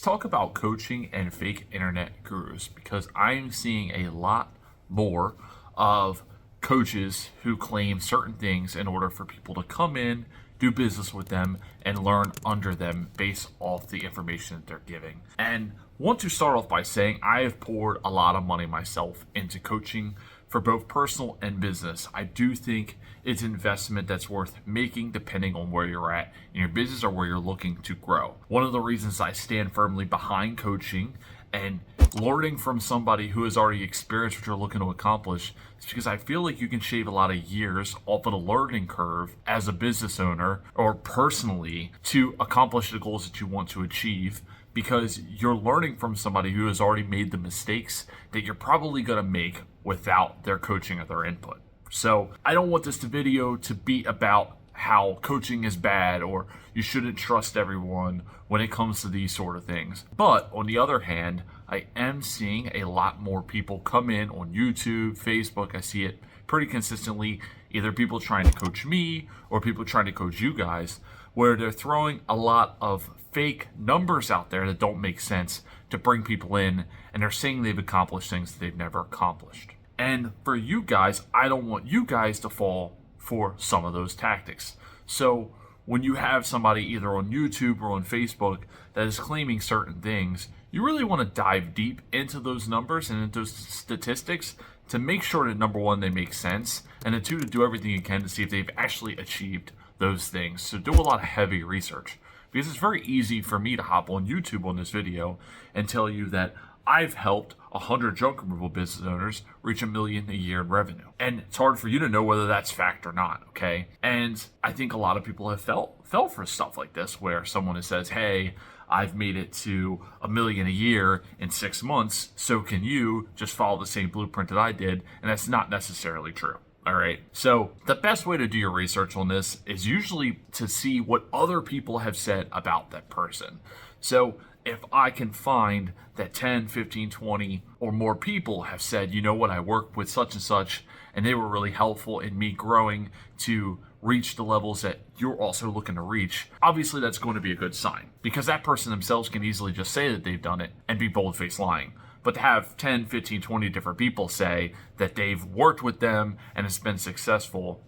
Talk about coaching and fake internet gurus because I'm seeing a lot more of coaches who claim certain things in order for people to come in, do business with them, and learn under them based off the information that they're giving. And want to start off by saying I have poured a lot of money myself into coaching for both personal and business. I do think it's an investment that's worth making depending on where you're at in your business or where you're looking to grow. One of the reasons I stand firmly behind coaching and learning from somebody who has already experienced what you're looking to accomplish is because I feel like you can shave a lot of years off of the learning curve as a business owner or personally to accomplish the goals that you want to achieve, because you're learning from somebody who has already made the mistakes that you're probably going to make without their coaching or their input. So I don't want this video to be about how coaching is bad or you shouldn't trust everyone when it comes to these sort of things. But on the other hand, I am seeing a lot more people come in on YouTube, Facebook. I see it pretty consistently, either people trying to coach me or people trying to coach you guys, where they're throwing a lot of fake numbers out there that don't make sense to bring people in, and they're saying they've accomplished things that they've never accomplished. And for you guys, I don't want you guys to fall for some of those tactics. So when you have somebody either on YouTube or on Facebook that is claiming certain things, you really want to dive deep into those numbers and into those statistics to make sure that, number one, they make sense, and then two, to do everything you can to see if they've actually achieved those things. So do a lot of heavy research, because it's very easy for me to hop on YouTube on this video and tell you that I've helped 100 junk removal business owners reach $1 million a year in revenue. And it's hard for you to know whether that's fact or not, okay? And I think a lot of people have fell for stuff like this, where someone says, hey, I've made it to $1 million a year in 6 months, so can you. Just follow the same blueprint that I did. And that's not necessarily true. All right. So the best way to do your research on this is usually to see what other people have said about that person. So if I can find that 10, 15, 20 or more people have said, you know what, I worked with such and such, and they were really helpful in me growing to reach the levels that you're also looking to reach, obviously that's going to be a good sign, because that person themselves can easily just say that they've done it and be bold-faced lying. But to have 10, 15, 20 different people say that they've worked with them and it's been successful,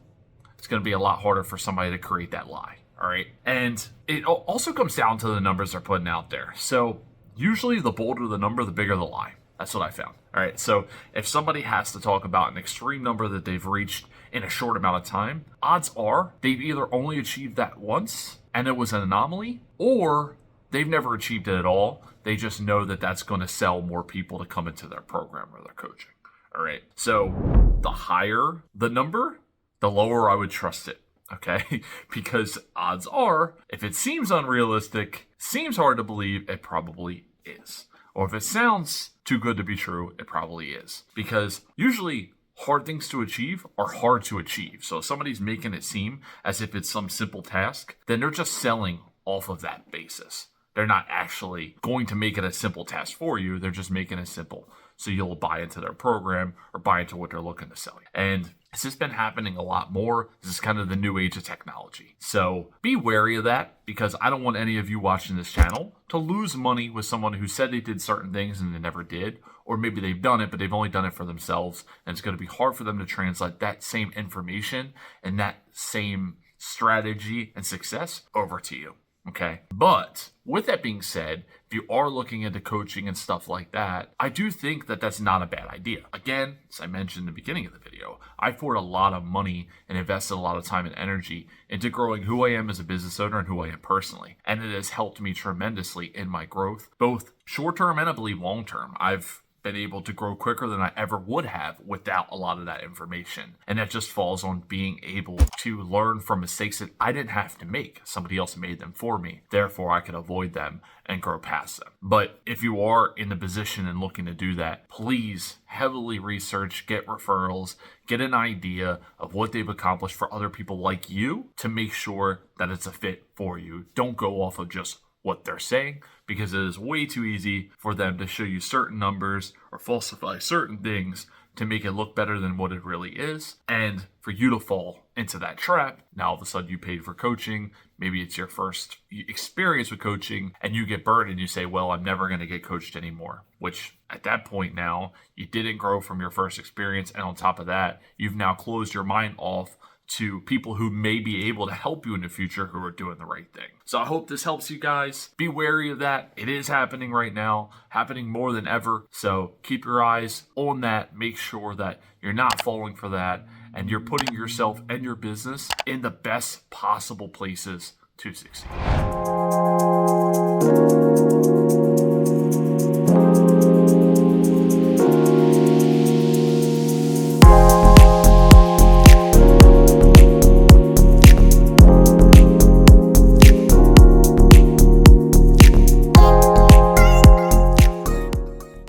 it's going to be a lot harder for somebody to create that lie. All right. And it also comes down to the numbers they're putting out there. So usually the bolder the number, the bigger the lie. That's what I found. All right. So if somebody has to talk about an extreme number that they've reached in a short amount of time, odds are they've either only achieved that once and it was an anomaly, or they've never achieved it at all. They just know that that's going to sell more people to come into their program or their coaching. All right. So the higher the number, the lower I would trust it. Okay. Because odds are, if it seems unrealistic, seems hard to believe, it probably is. Or if it sounds too good to be true, it probably is. Because usually hard things to achieve are hard to achieve. So if somebody's making it seem as if it's some simple task, then they're just selling off of that basis. They're not actually going to make it a simple task for you. They're just making it simple so you'll buy into their program or buy into what they're looking to sell you. And this has been happening a lot more. This is kind of the new age of technology. So be wary of that, because I don't want any of you watching this channel to lose money with someone who said they did certain things and they never did. Or maybe they've done it, but they've only done it for themselves. And it's going to be hard for them to translate that same information and that same strategy and success over to you. Okay. But with that being said, if you are looking into coaching and stuff like that, I do think that that's not a bad idea. Again, as I mentioned in the beginning of the video, I poured a lot of money and invested a lot of time and energy into growing who I am as a business owner and who I am personally. And it has helped me tremendously in my growth, both short term and I believe long term. I've been able to grow quicker than I ever would have without a lot of that information. And that just falls on being able to learn from mistakes that I didn't have to make. Somebody else made them for me. Therefore, I could avoid them and grow past them. But if you are in the position and looking to do that, please heavily research, get referrals, get an idea of what they've accomplished for other people like you to make sure that it's a fit for you. Don't go off of just what they're saying, because it is way too easy for them to show you certain numbers or falsify certain things to make it look better than what it really is, and for you to fall into that trap. Now all of a sudden you paid for coaching. Maybe it's your first experience with coaching and you get burned and you say, well, I'm never going to get coached anymore. Which at that point now, you didn't grow from your first experience. And on top of that, you've now closed your mind off to people who may be able to help you in the future who are doing the right thing. So I hope this helps you guys. Be wary of that. It is happening right now, happening more than ever. So keep your eyes on that. Make sure that you're not falling for that and you're putting yourself and your business in the best possible places to succeed.